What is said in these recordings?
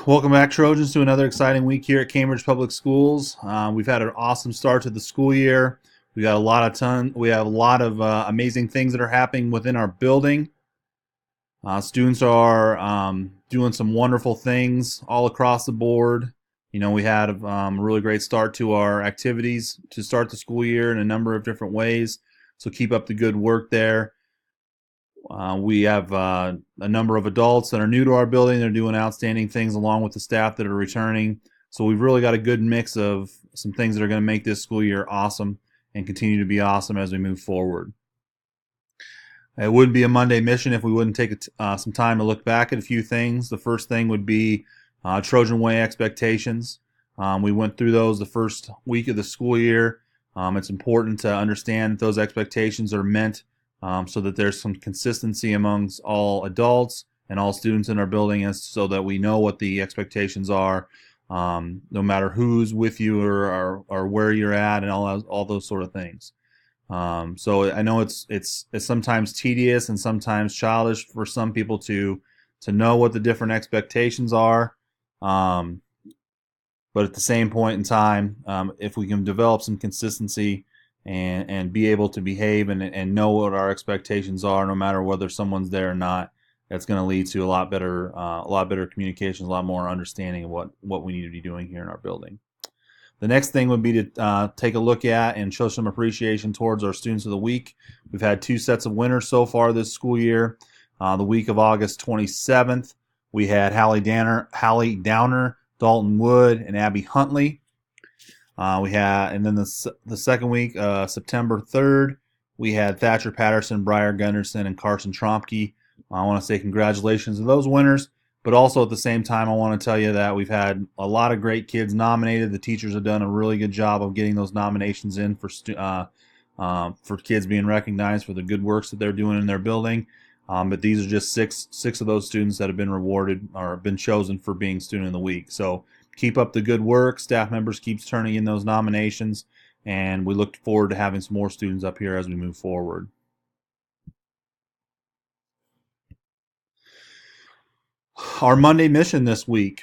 Welcome back, Trojans, to another exciting week here at Cambridge Public Schools. We've had an awesome start to the school year. We got We have a lot of amazing things that are happening within our building. Students are doing some wonderful things all across the board. You know, we had a really great start to our activities to start the school year in a number of different ways. So keep up the good work there. We have a number of adults that are new to our building. They're doing outstanding things along with the staff that are returning. So we've really got a good mix of some things that are going to make this school year awesome and continue to be awesome as we move forward. It wouldn't be a Monday mission if we wouldn't take some time to look back at a few things. The first thing would be Trojan Way expectations. We went through those the first week of the school year. It's important to understand that those expectations are meant so that there's some consistency amongst all adults and all students in our building, and so that we know what the expectations are, no matter who's with you or where you're at, and all those sort of things. So I know it's sometimes tedious and sometimes childish for some people to know what the different expectations are. But at the same point in time, if we can develop some consistency and be able to behave and know what our expectations are, no matter whether someone's there or not, that's going to lead to a lot better communications, a lot more understanding of what we need to be doing here in our building. The next thing would be to take a look at and show some appreciation towards our students of the week. We've had 2 sets of winners so far this school year. The week of August 27th, we had Hallie Downer, Dalton Wood, and Abby Huntley. And then the second week, September 3rd, we had Thatcher Patterson, Briar Gunderson, and Carson Trompke. I want to say congratulations to those winners, but also at the same time, I want to tell you that we've had a lot of great kids nominated. The teachers have done a really good job of getting those nominations in for kids being recognized for the good works that they're doing in their building. But these are just six of those students that have been rewarded or been chosen for being Student of the Week. So keep up the good work. Staff members keep turning in those nominations, and we look forward to having some more students up here as we move forward. Our Monday mission this week,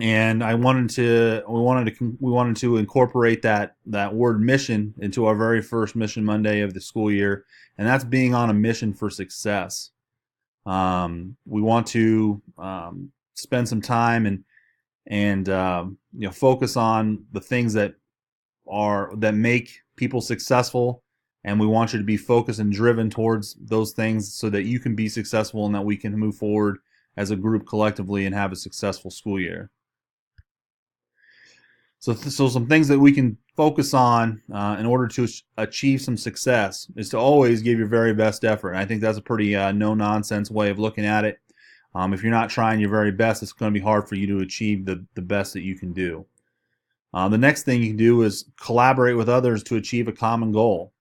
and we wanted to incorporate that word mission into our very first Mission Monday of the school year, and that's being on a mission for success. We want to spend some time and focus on the things that make people successful, and we want you to be focused and driven towards those things so that you can be successful and that we can move forward as a group collectively and have a successful school year. So some things that we can focus on in order to achieve some success is to always give your very best effort. And I think that's a pretty no-nonsense way of looking at it. If you're not trying your very best, it's going to be hard for you to achieve the best that you can do. The next thing you can do is collaborate with others to achieve a common goal.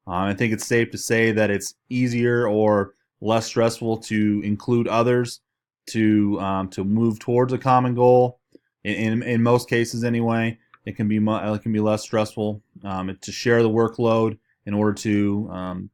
I think it's safe to say that it's easier or less stressful to include others to move towards a common goal. In most cases, anyway, it can be less stressful to share the workload in order to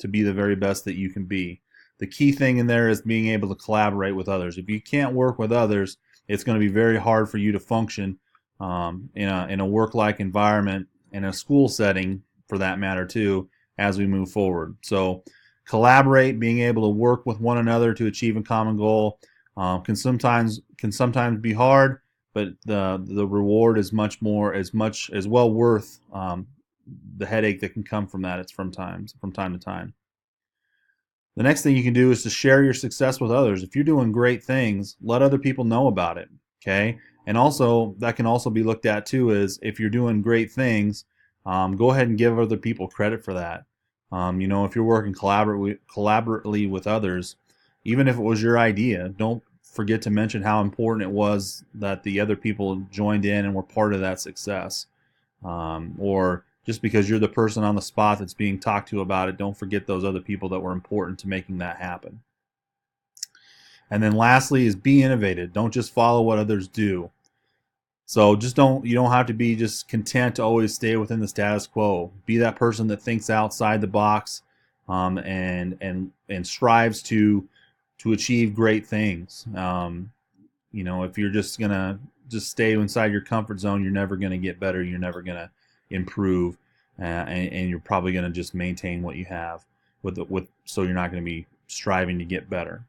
be the very best that you can be. The key thing in there is being able to collaborate with others. If you can't work with others, it's going to be very hard for you to function in a work-like environment, in a school setting, for that matter too, as we move forward. So collaborate, being able to work with one another to achieve a common goal can sometimes be hard, but the reward is much well worth the headache that can come from that. It's from time to time. The next thing you can do is to share your success with others. If you're doing great things, let other people know about it. Okay, and also that can also be looked at too as if you're doing great things, go ahead and give other people credit for that. If you're working collaboratively with others, even if it was your idea, don't forget to mention how important it was that the other people joined in and were part of that success. Or just because you're the person on the spot that's being talked to about it, don't forget those other people that were important to making that happen. And then lastly is be innovative. Don't just follow what others do. So you don't have to be just content to always stay within the status quo. Be that person that thinks outside the box and strives to achieve great things. if you're just gonna just stay inside your comfort zone, you're never gonna get better. You're never gonna improve, and you're probably gonna just maintain what you have so you're not gonna be striving to get better.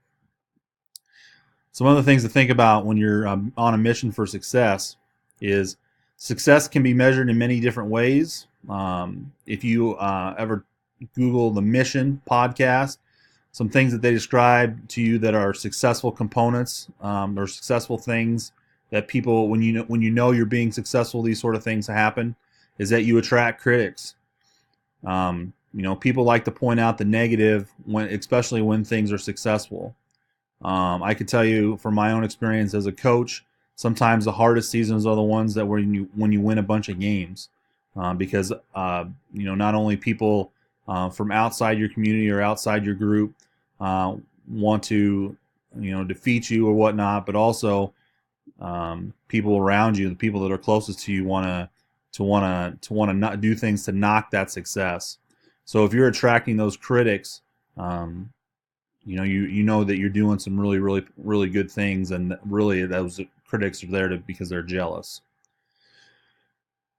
Some other things to think about when you're on a mission for success is success can be measured in many different ways. If you ever Google the Mission podcast, some things that they describe to you that are successful components or successful things that people, when you know you're being successful, these sort of things happen, is that you attract critics. People like to point out the negative especially when things are successful. I could tell you from my own experience as a coach, sometimes the hardest seasons are the ones that when you win a bunch of games, because not only people from outside your community or outside your group want to defeat you or whatnot, but also people around you, the people that are closest to you, want to not do things to knock that success. So if you're attracting those critics, you know that you're doing some really, really, really good things, and really those critics are there because they're jealous.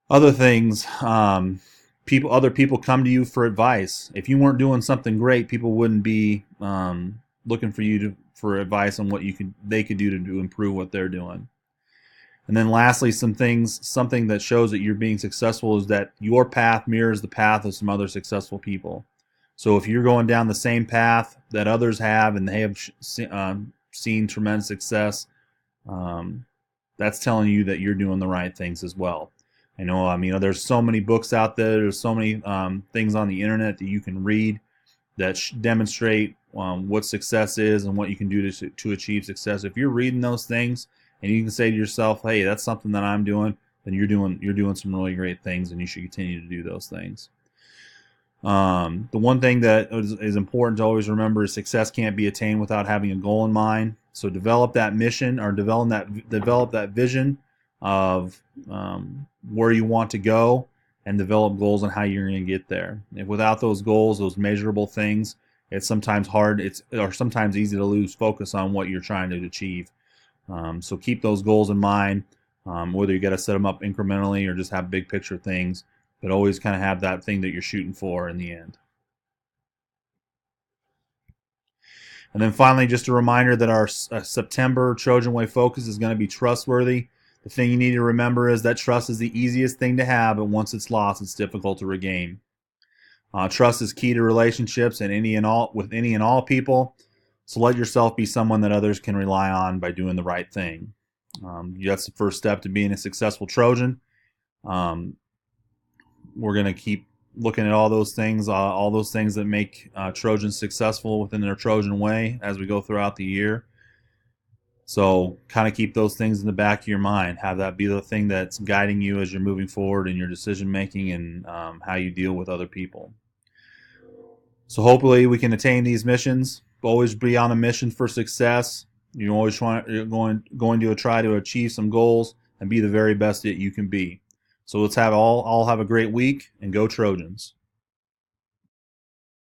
Other things, other people come to you for advice. If you weren't doing something great, people wouldn't be looking for you for advice on what they could do to improve what they're doing. And then lastly, something that shows that you're being successful is that your path mirrors the path of some other successful people. So if you're going down the same path that others have and they have seen tremendous success, that's telling you that you're doing the right things as well. There's so many books out there. There's so many things on the internet that you can read that demonstrate what success is and what you can do to achieve success. If you're reading those things and you can say to yourself, "Hey, that's something that I'm doing," then you're doing some really great things, and you should continue to do those things. The one thing that is important to always remember is success can't be attained without having a goal in mind. So develop that mission or develop that vision of where you want to go, and develop goals on how you're going to get there. If without those goals, those measurable things, it's sometimes hard. Or sometimes easy to lose focus on what you're trying to achieve. So keep those goals in mind. Whether you got to set them up incrementally or just have big picture things, but always kind of have that thing that you're shooting for in the end. And then finally, just a reminder that our September Trojan Way focus is going to be trustworthy. The thing you need to remember is that trust is the easiest thing to have, but once it's lost, it's difficult to regain. Trust is key to relationships and with any and all people. So let yourself be someone that others can rely on by doing the right thing. That's the first step to being a successful Trojan. We're going to keep looking at all those things that make Trojans successful within their Trojan way as we go throughout the year. So kind of keep those things in the back of your mind. Have that be the thing that's guiding you as you're moving forward in your decision making and how you deal with other people. So hopefully we can attain these missions. Always be on a mission for success. You're going to try to achieve some goals and be the very best that you can be. So let's all have a great week, and go Trojans.